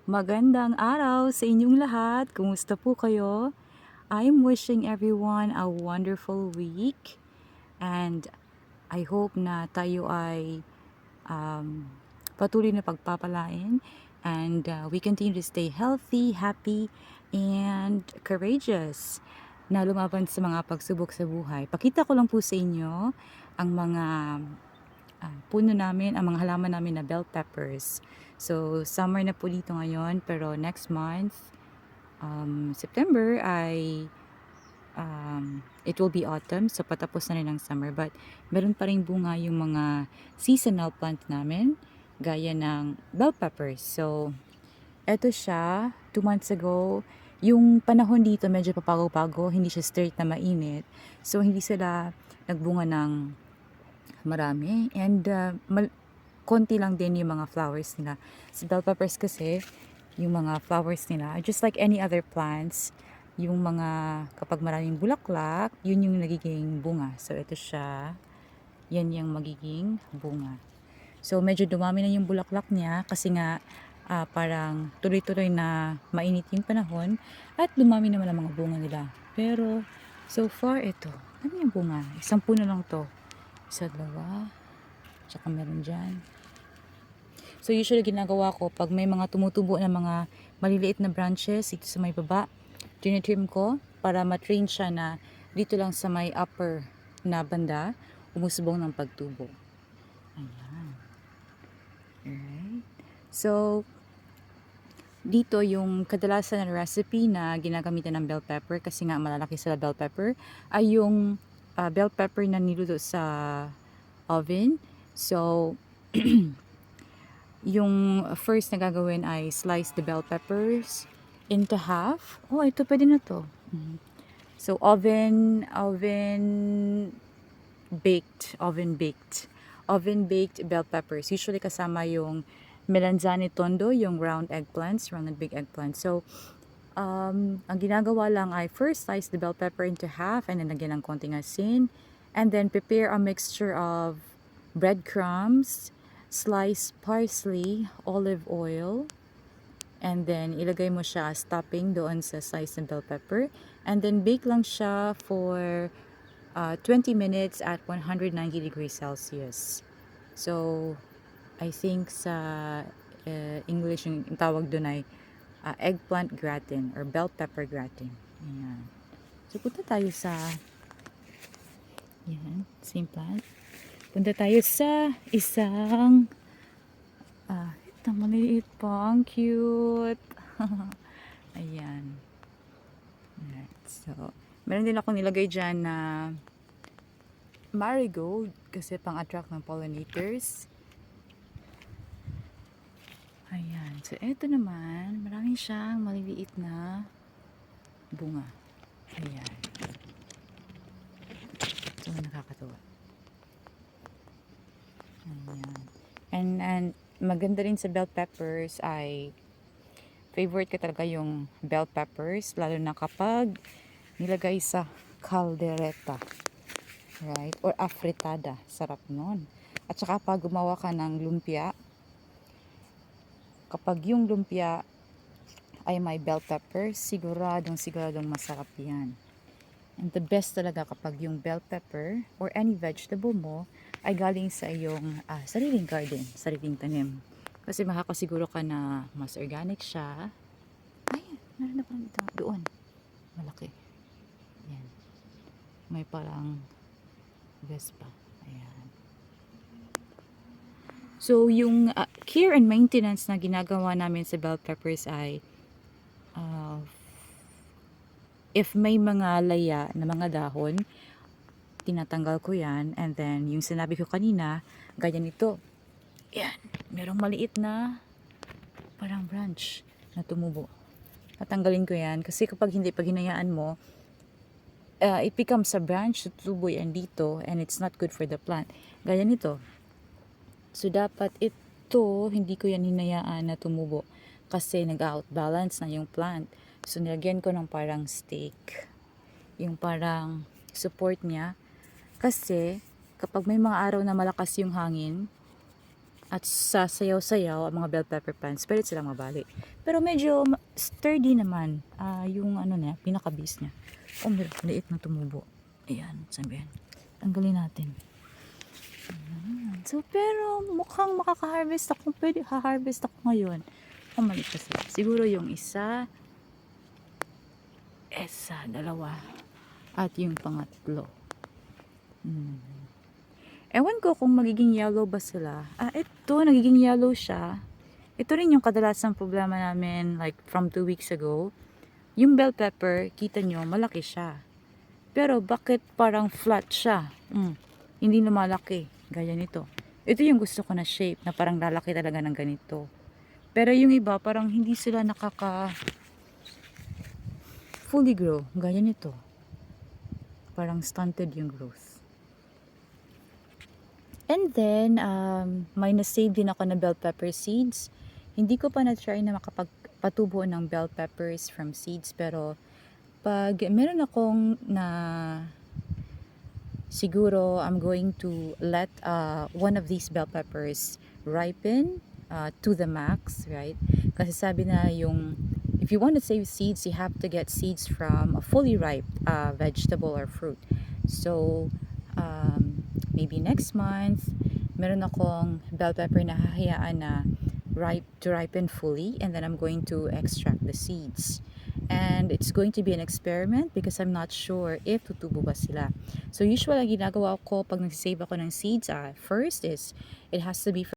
Magandang araw sa inyong lahat. Kumusta po kayo? I'm wishing everyone a wonderful week and I hope na tayo ay patuloy na pagpapalain and we continue to stay healthy, happy, and courageous na lumaban sa mga pagsubok sa buhay. Pakita ko lang po sa inyo ang mga puno namin, ang mga halaman namin na bell peppers. So, summer na po dito ngayon, pero next month, September ay it will be autumn, so patapos na rin ang summer. But meron pa rin bunga yung mga seasonal plant namin, gaya ng bell peppers. So, eto siya, 2 months ago, yung panahon dito medyo papago-pago, hindi siya straight na mainit. So, hindi sila nagbunga ng marami. And konti lang din yung mga flowers nila. Sa bell peppers kasi, yung mga flowers nila, just like any other plants, yung mga kapag maraming bulaklak, yun yung nagiging bunga. So ito siya, yan yung magiging bunga. So medyo dumami na yung bulaklak niya kasi nga parang tuloy-tuloy na mainit yung panahon at dumami naman ang mga bunga nila. Pero so far ito, ano yung bunga? Isang puno lang to. Isa, dalawa, tsaka meron dyan. So usually ginagawa ko pag may mga tumutubo na mga maliliit na branches dito sa may baba, tinitrim ko para matrain siya na dito lang sa may upper na banda umusbong ng pagtubo. Ayan. Alright. So dito yung kadalasan na recipe na ginagamitan ng bell pepper kasi nga malalaki sila bell pepper ay yung bell pepper na niluto sa oven. So yung first na gagawin ay slice the bell peppers into half. Oh, ito pwede na to. So oven baked bell peppers. Usually kasama yung melanzane tondo, yung round eggplants, round and big eggplants. So ang ginagawa lang ay first slice the bell pepper into half and then lagyan ng konting asin and then prepare a mixture of breadcrumbs, sliced parsley, olive oil, and then ilagay mo siya as topping doon sa sliced na bell pepper and then bake lang siya for 20 minutes at 190 degrees Celsius. So I think sa English yung tawag doon ay eggplant gratin or bell pepper gratin. Ayan. So punta tayo sa same plant. Punta tayo sa isang ito maliit pa, ang cute. Ayan. Alright. So, meron din ako nilagay dyan na marigold kasi pang-attract ng pollinators. Ayan. So, eto naman, marami siyang maliliit na bunga. Ayan. So, nakakatuwa. Ayan. And maganda rin sa bell peppers ay favorite ko talaga yung bell peppers, lalo na kapag nilagay sa caldereta, right? Or afritada, sarap nun. At saka pag gumawa ka ng lumpia, kapag yung lumpia ay may bell peppers, siguradong masarap yan. And the best talaga kapag yung bell pepper or any vegetable mo ay galing sa iyong sariling garden, sariling tanim. Kasi makakasiguro ka na mas organic siya. Ay, meron na parang ito. Doon. Malaki. Yan. May parang Vespa. Ayan. So, yung care and maintenance na ginagawa namin sa bell peppers ay if may mga laya na mga dahon, tinatanggal ko yan. And then, yung sinabi ko kanina, ganyan ito. Yan. Merong maliit na parang branch na tumubo. Tatanggalin ko yan. Kasi kapag hindi, pag hinayaan mo, it becomes a branch, tutubo yan dito, and it's not good for the plant. Ganyan ito. So, dapat ito, hindi ko yan hinayaan na tumubo. Kasi nag-outbalance na yung plant. So, nilagyan ko ng parang stake. Yung parang support niya. Kasi, kapag may mga araw na malakas yung hangin, at sasayaw-sayaw ang mga bell pepper plants, pwede silang mabali. Pero medyo sturdy naman yung ano niya, pinaka-base niya. Oh, meron, liit na tumubo. Ayan, sabi yan. Tanggalin natin. Ayan. So, pero mukhang makaka-harvest ako. Pwede ha-harvest ako ngayon. Oh, mali pa sila. Siguro yung isa, dalawa, at yung pangatlo. Ewan ko kung magiging yellow ba sila. Ito, nagiging yellow siya. Ito rin yung kadalasang problema namin like from 2 weeks ago. Yung bell pepper, kita nyo, malaki siya. Pero bakit parang flat siya? Hindi lumalaki. Gaya nito. Ito yung gusto ko na shape, na parang lalaki talaga ng ganito. Pero yung iba, parang hindi sila nakaka fully grow. Gaya nito. Parang stunted yung growth. And then, may na-save din ako na bell pepper seeds. Hindi ko pa na-try na makapagpatubo ng bell peppers from seeds. Pero, pag meron akong siguro, I'm going to let one of these bell peppers ripen to the max, right? Kasi sabi na if you want to save seeds, you have to get seeds from a fully ripe vegetable or fruit. So, maybe next month, meron akong bell pepper na hahayaan na ripen fully, and then I'm going to extract the seeds. And it's going to be an experiment because I'm not sure if tutubo ba sila. So usually, ginagawa ko pag nagsisave ako ng seeds, first is, it has to be